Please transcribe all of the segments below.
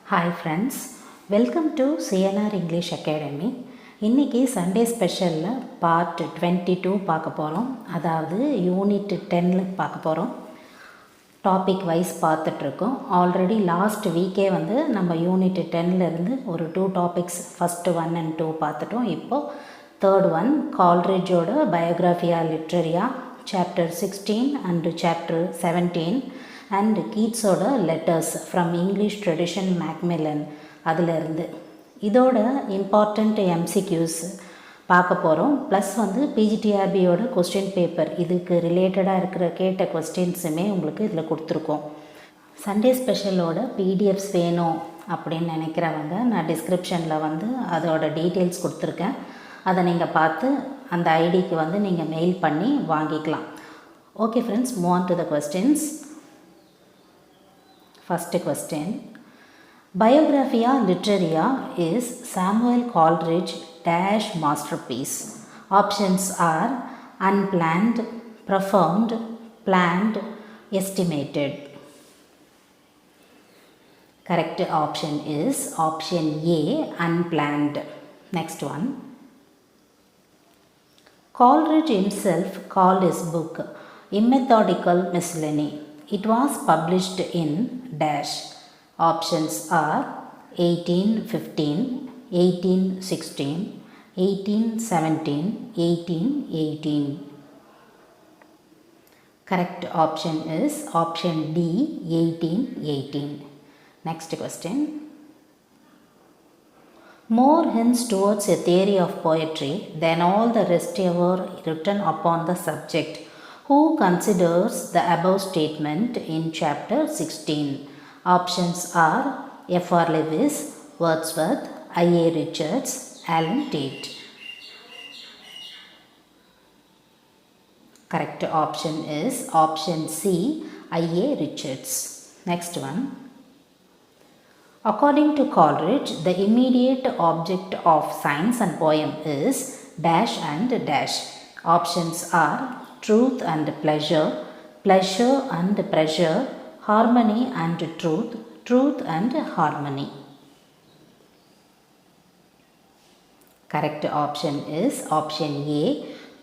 Hi friends, welcome to CNR English Academy. இன்றைக்கி Sunday ஸ்பெஷலில் part 22 பார்க்க போகிறோம். அதாவது யூனிட் 10 பார்க்க போகிறோம். டாபிக் வைஸ் பார்த்துட்ருக்கோம். ஆல்ரெடி லாஸ்ட் வீக்கே நம்ம யூனிட் 10லேருந்து ஒரு 2 டாபிக்ஸ் ஃபஸ்ட்டு 1 and 2 பார்த்துட்டோம். இப்போது தேர்ட் ஒன் கால்ரிட்ஜோட Biographia Literaria chapter 16 and chapter 17 and கீட்ஸோட letters from English tradition Macmillan அதிலிருந்து இதோட இம்பார்ட்டண்ட் எம்சிக்யூஸ் பார்க்க போகிறோம். ப்ளஸ் பிஜிடிஆர்பியோட கொஸ்டின் பேப்பர் இதுக்கு ரிலேட்டடாக இருக்கிற கேட்ட கொஸ்டின்ஸுமே உங்களுக்கு இதில் கொடுத்துருக்கோம். சண்டே ஸ்பெஷலோட பிடிஎஃப்ஸ் வேணும் அப்படின்னு நினைக்கிறவங்க நான் டிஸ்கிரிப்ஷனில் அதோட டீட்டெயில்ஸ் கொடுத்துருக்கேன். அதை நீங்கள் பார்த்து அந்த ஐடிக்கு நீங்கள் மெயில் பண்ணி வாங்கிக்கலாம். Okay friends, move on to the questions. First question. Biographia Literaria is Samuel Coleridge dash masterpiece. Options are unplanned, profound, planned, estimated. Correct option is option A, unplanned. Next one. Coleridge himself called his book Immethodical Miscellany. It was published in dash. Options are 1815, 1816, 1817, 1818. Correct option is option D, 1818. Next question. More hints towards a theory of poetry than all the rest ever written upon the subject. Who considers the above statement in chapter 16? Options are F.R. Lewis, Wordsworth, I.A. Richards, Alan Tate. Correct option is option C, I.A. Richards. Next one. According to Coleridge, the immediate object of science and poem is dash and dash. Options are truth and pleasure, pleasure and pressure, harmony and truth, truth and harmony. Correct option is option A,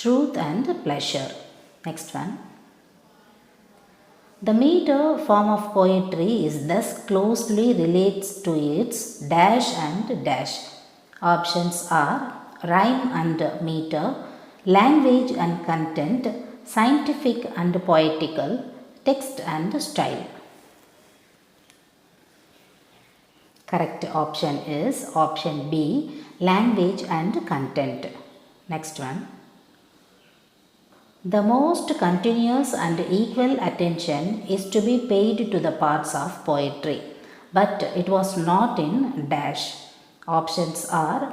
truth and pleasure. Next one. The meter form of poetry is thus closely relates to its dash and dash. Options are rhyme and meter, language and content, scientific and poetical, text and style. Correct option is option B, language and content. Next one. The most continuous and equal attention is to be paid to the parts of poetry, but it was not in dash. Options are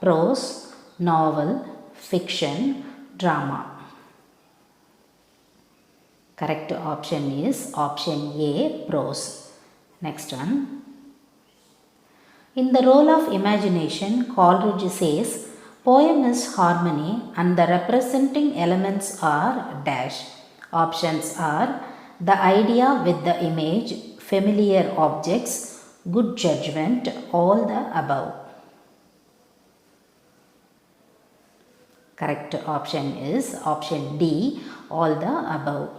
prose, novel, fiction, drama. Correct option is option A, prose. Next one. In the role of imagination, Coleridge says, poem is harmony and the representing elements are dash. Options are the idea with the image, familiar objects, good judgment, all the above. Correct option is option D, all the above.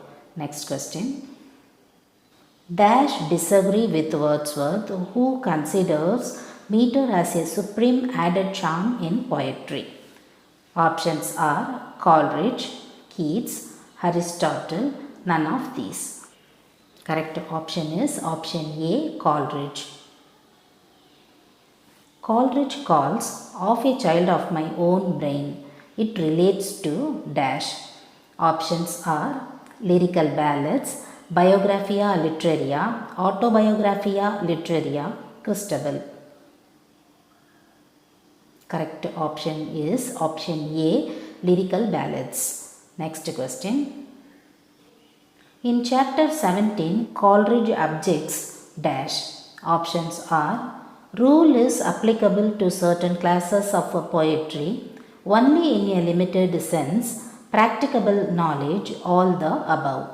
Next question. Dash disagree with Wordsworth, who considers meter as a supreme added charm in poetry. Options are Coleridge, Keats, Aristotle, none of these. Correct option is option A, Coleridge. Coleridge calls of a child of my own brain. It relates to dash. Options are lyrical ballads, Biographia Literaria, Autobiographia Literaria, Christabel. Correct option is option A, lyrical ballads. Next question. In chapter 17, Coleridge objects dash. Options are rule is applicable to certain classes of poetry only in a limited sense, practicable knowledge, all the above.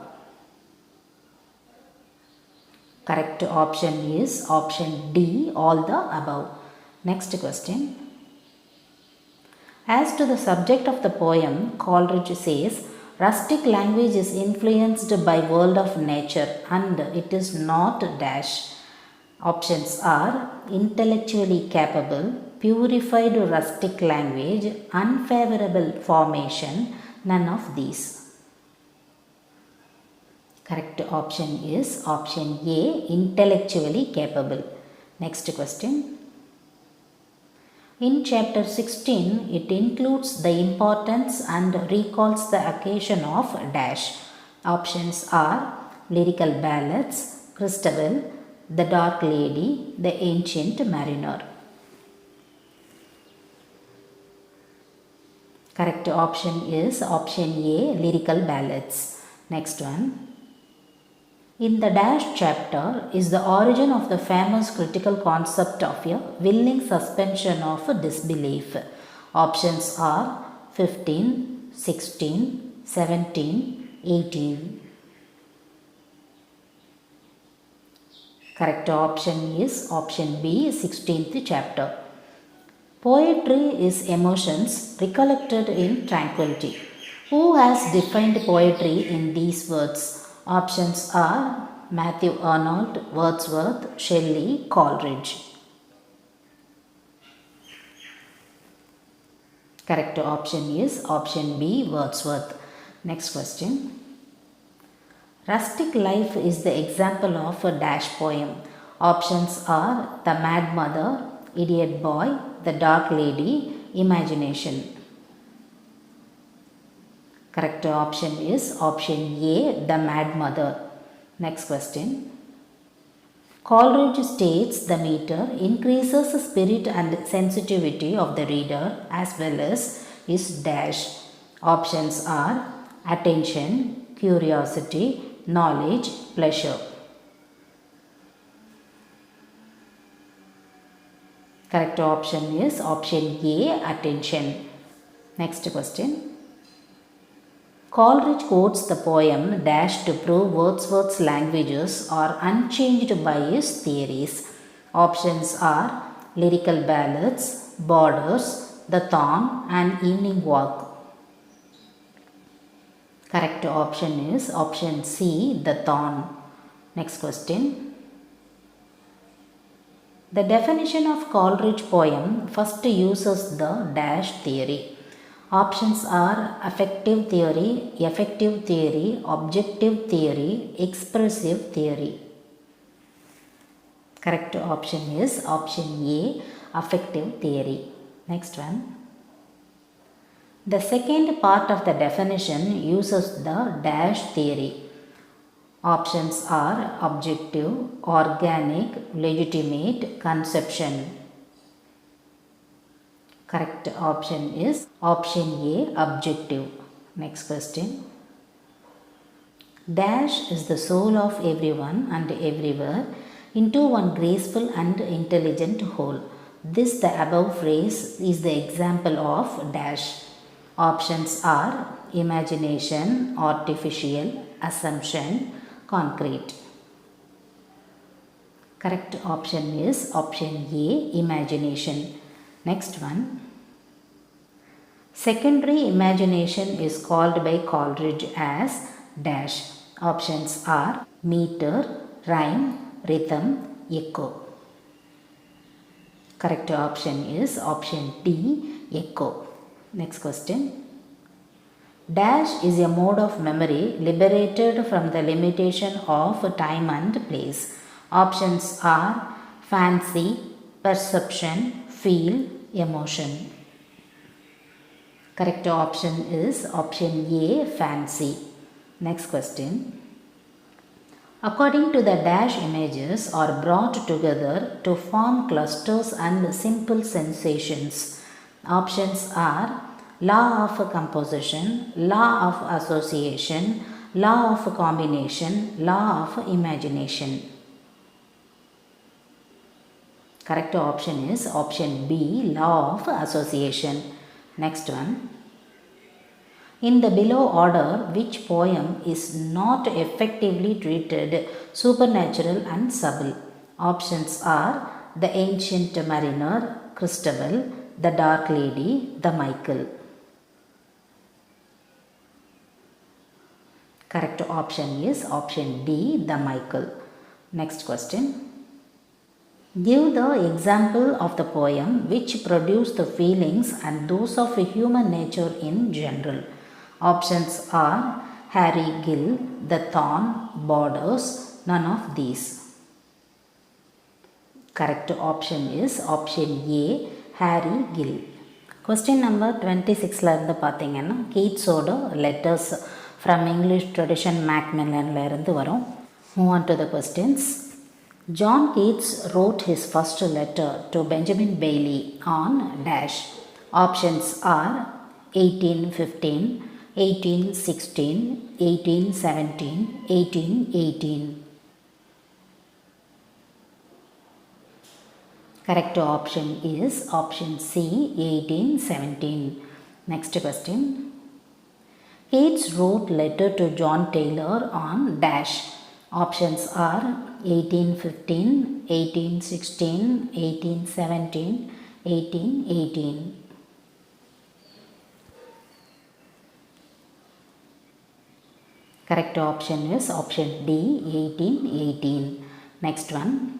Correct option is option D, all the above. Next question. As to the subject of the poem, Coleridge says, rustic language is influenced by world of nature and it is not dash. Options are intellectually capable, purified rustic language, unfavorable formation, none of these. Correct option is option A, intellectually capable. Next question. In chapter 16, it includes the importance and recalls the occasion of dash. Options are lyrical ballads, Christabel, the Dark Lady, the Ancient Mariner. Correct option is option A, lyrical ballads. Next one. In the dash chapter is the origin of the famous critical concept of a willing suspension of disbelief. Options are 15, 16, 17, 18. Correct option is option B, 16th chapter. Poetry is emotions recollected in tranquility. Who has defined poetry in these words? Options are Matthew Arnold, Wordsworth, Shelley, Coleridge. Correct option is option B, Wordsworth. Next question. Rustic life is the example of a dash poem. Options are The Mad Mother, Idiot Boy, The Dark Lady, Imagination. Correct option is option A, The Mad Mother. Next question. Coleridge states the meter increases spirit and sensitivity of the reader as well as his dash. Options are attention, curiosity, knowledge, pleasure. Correct option is option A, attention. Next question. Coleridge quotes the poem dash to prove Wordsworth's languages are unchanged by his theories. Options are lyrical ballads, borders, the thorn, and evening walk. Correct option is option C, the thorn. Next question. The definition of Coleridge poem first uses the dash theory. Options are affective theory, effective theory, objective theory, expressive theory. Correct option is option A, affective theory. Next one. The second part of the definition uses the dash theory. Options are objective, organic, legitimate, conception. Correct option is option A, objective. Next question. Dash is the soul of everyone and everywhere into one graceful and intelligent whole. This the above phrase is the example of dash. Options are imagination, artificial, assumption, concrete. Correct option is option A, imagination. Next one. Secondary imagination is called by Coleridge as dash. Options are meter, rhyme, rhythm, echo. Correct option is option D, echo. Next question. Dash is a mode of memory liberated from the limitation of time and place. Options are fancy, perception, feel, emotion. Correct option is option A, fancy. Next question. According to the dash, images are brought together to form clusters and simple sensations. Options are law of composition, law of association, law of combination, law of imagination. Correct option is option B, law of association. Next one. In the below order, which poem is not effectively treated supernatural and subtle? Options are The Ancient Mariner, Christabel, The Dark Lady, The Michael. Correct option is option D, The Michael. Next question. Give the example of the poem which produced the feelings and those of human nature in general. Options are Harry Gill, The Thorn, Borders, none of these. Correct option is option A, Harry Gill. Question number 26ல இருந்து பார்த்தீங்கன்னா கீட்ஸோட letters from English tradition மேக்மில்லன்ல இருந்து வரும். Move on to the questions. John Keats wrote his first letter to Benjamin Bailey on dash. Options are 1815, 1816, 1817, 1818. Correct option is option C, 1817. Next question. Keats wrote letter to John Taylor on dash. Options are 1815, 1816, 1817, 1818. Correct option is option D, 1818. Next one.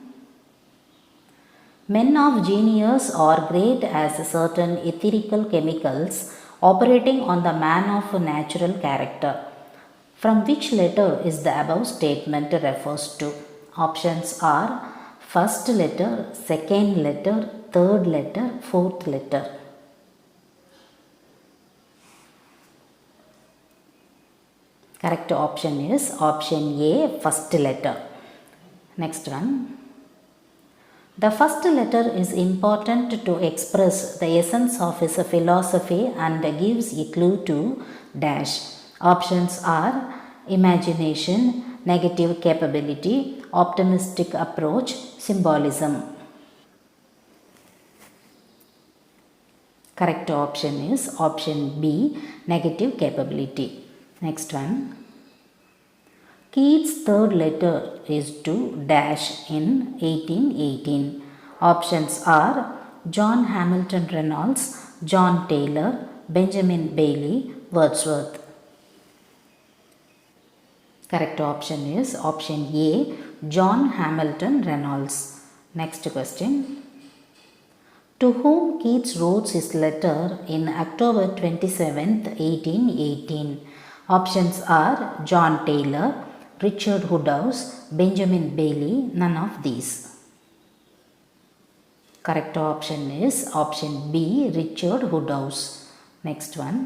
Men of genius are great as certain etherical chemicals operating on the man of natural character. From which letter is the above statement refers to? Options are first letter, second letter, third letter, fourth letter. Correct option is option A, first letter. Next one. The first letter is important to express the essence of his philosophy and gives a clue to dash. Options are imagination, negative capability, optimistic approach, symbolism. Correct option is option B, negative capability. Next one. Keats' third letter is to dash in 1818. Options are John Hamilton Reynolds, John Taylor, Benjamin Bailey, Wordsworth. Correct option is option A, John Hamilton Reynolds. Next question. To whom Keats wrote his letter in October 27th, 1818? Options are John Taylor, Richard Woodhouse, Benjamin Bailey, none of these. Correct option is option B, Richard Woodhouse. Next one.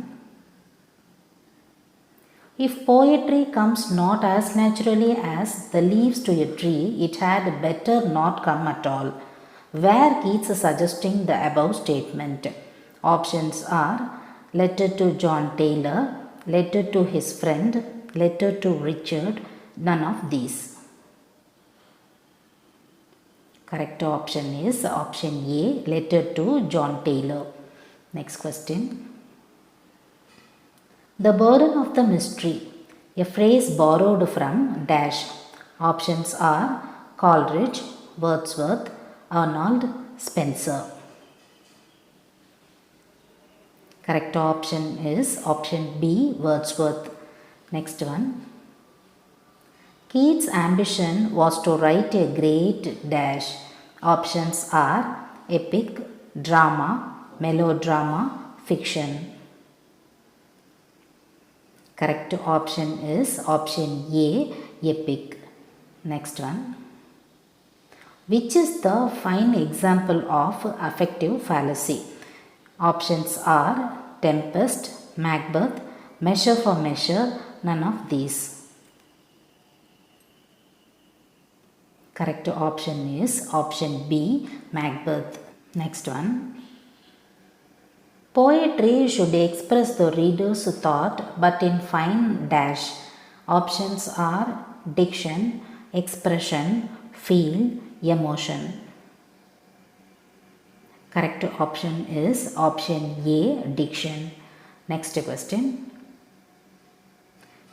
If poetry comes not as naturally as the leaves to a tree, it had better not come at all. Where Keats suggesting the above statement? Options are letter to John Taylor, letter to his friend, letter to Richard, none of these. Correct option is option A, letter to John Taylor. Next question. The burden of the mystery, a phrase borrowed from dash. Options are Coleridge, Wordsworth, Arnold, Spencer. Correct option is option B, Wordsworth. Next one. Keats' ambition was to write a great dash. Options are epic, drama, melodrama, fiction. Correct option is option A, epic. Next one. Which is the fine example of affective fallacy? Options are Tempest, Macbeth, Measure for Measure, none of these. Correct option is option B, Macbeth. Next one. Poetry should express the reader's thought but in fine dash. Options are diction, expression, feel, emotion. Correct option is option A, diction. Next question.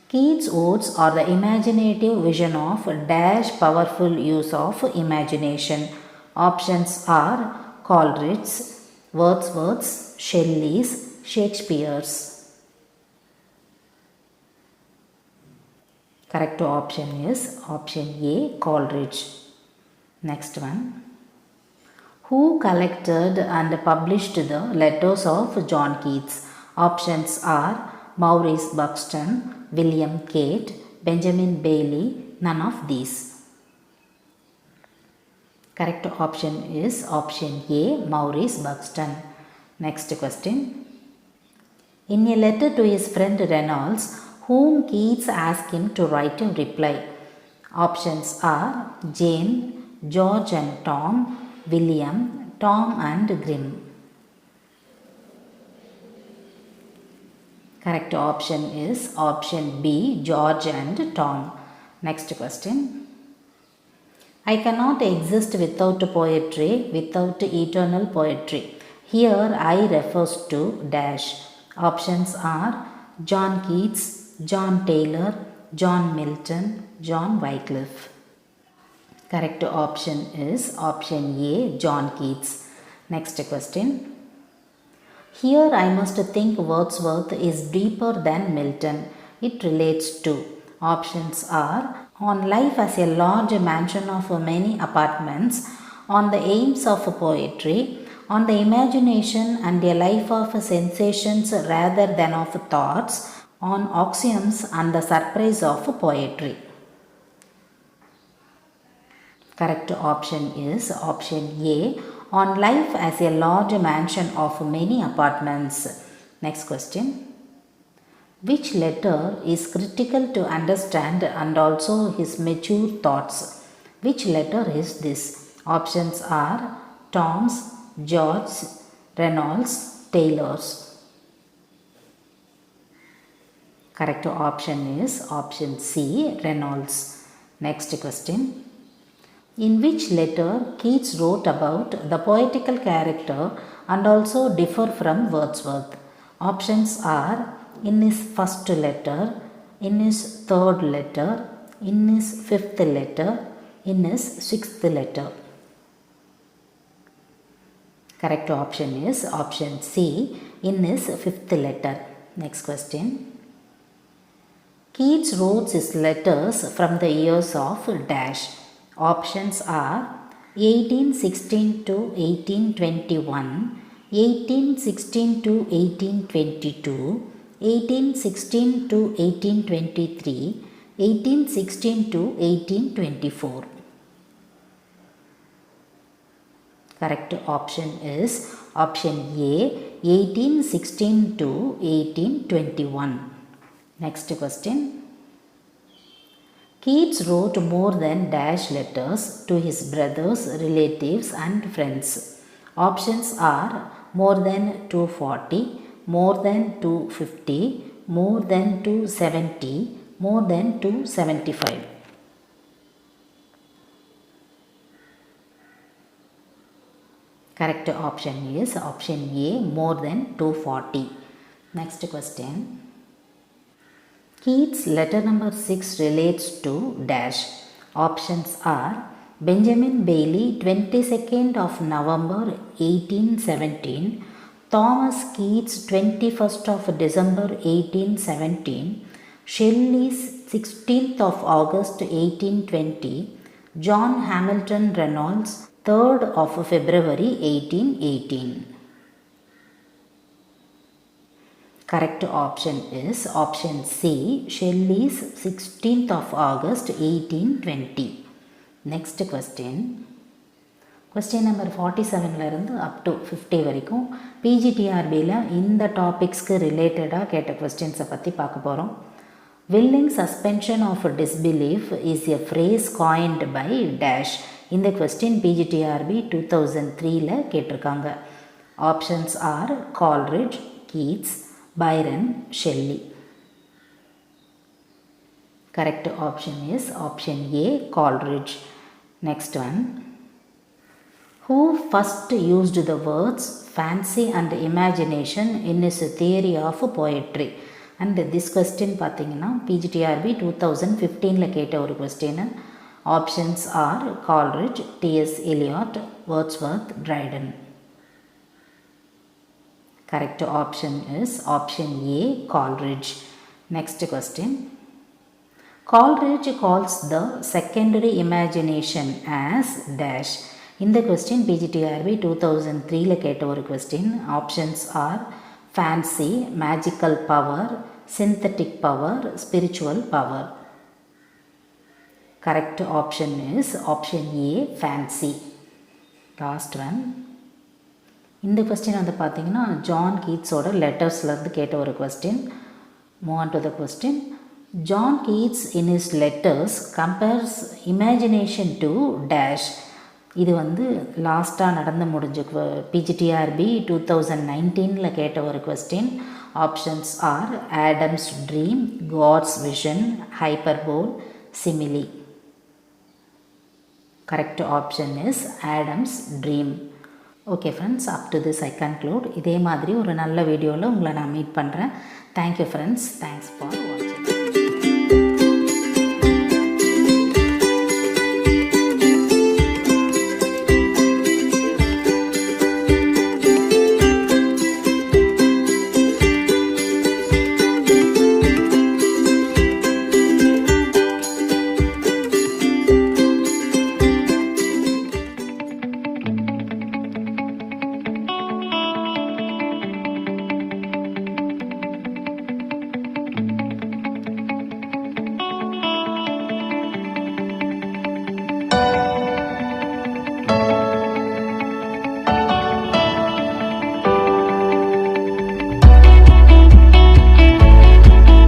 Keats' odes are the imaginative vision of dash powerful use of imagination. Options are Coleridge's, Wordsworth's, Shelley's, Shakespeare's. Correct option is option A, Coleridge. Next one. Who collected and published the letters of John Keats? Options are Maurice Buxton, William Cate, Benjamin Bailey, none of these. Correct option is option A, Maurice Buxton. Next question. In a letter to his friend Reynolds, whom Keats asked him to write a reply. Options are Jane, George and Tom, William, Tom and Grimm. Correct option is option B, George and Tom. Next question. I cannot exist without poetry, without eternal poetry. Here I refers to dash. Options are John Keats, John Taylor, John Milton, John Wycliffe. Correct option is option A, John Keats. Next question. Here I must think Wordsworth is deeper than Milton. It relates to. Options are on life as a large mansion of many apartments, on the aims of poetry, on the imagination and a life of sensations rather than of thoughts, on axioms and the surprise of poetry. Correct option is option A, on life as a large mansion of many apartments. Next question. Which letter is critical to understand and also his mature thoughts? Which letter is this? Options are Tom's, George's, Reynolds, Taylor's. Correct option is option C, Reynolds. Next question. In which letter Keats wrote about the poetical character and also differ from Wordsworth? Options are in his first letter, in his third letter, in his fifth letter, in his sixth letter. Correct option is option C, in his fifth letter. Next question. Keats wrote his letters from the years of dash. Options are 1816 to 1821, 1816 to 1822, 1816 to 1823, 1816 to 1824. Correct option is option A, 1816 to 1821. Next question. Keats wrote more than dash letters to his brothers, relatives and friends. Options are more than 240, more than 250, more than 270, more than 275. Correct option is option A, more than 240. Next question. Keats' letter number 6 relates to dash. Options are Benjamin Bailey, 22nd of November 1817, Thomas Keats, 21st of December 1817, Shelley's 16th of August 1820, John Hamilton Reynolds, 3rd of February 1818. Correct option is option C, Shelley's 16th of August 1820. Next question. Question number 47 up to 50 வரைக்கும் PGTRBல இந்த டாபிக்ஸ்க்கு ரிலேட்டடாக கேட்ட கொஸ்டின்ஸை பற்றி பார்க்க போகிறோம். Willing suspension of disbelief is a phrase coined by dash. இந்த question PGTRB 2003ல கேட்டிருக்காங்க. Options are Coleridge, Keats, Byron, Shelley. Correct option is option A, Coleridge. Next one. Who first used the words fancy and imagination in his theory of poetry? And this question பார்த்தீங்கன்னா PGTRB 2015 கேட்ட ஒரு question. Options are Coleridge, TS Eliot, Wordsworth, Dryden. Correct option is option A, Coleridge. Next question. Coleridge calls the secondary imagination as dash. In the question PGTRB 2003 கேட்ட ஒரு question. Options are fancy, magical power, synthetic power, spiritual power. Correct option is option A, fancy. Last one. இந்த question வந்து பார்த்தீங்கன்னா John கீட்ஸோட லெட்டர்ஸ்லேருந்து கேட்ட ஒரு கொஸ்டின். Move on to the question. John Keats in his letters compares imagination to dash. இது வந்து லாஸ்ட்டாக நடந்து முடிஞ்ச பிஜிடிஆர்பி 2019 கேட்ட ஒரு question. Options are Adam's dream, God's vision, hyperbole, simile. Correct option is Adam's dream. Okay friends, up to this I conclude. இதே மாதிரி ஒரு நல்ல வீடியோவில் உங்களை நான் மீட் பண்ணுறேன். தேங்க்யூ ஃப்ரெண்ட்ஸ், தேங்க்ஸ் ஃபார் வாட்சிங்.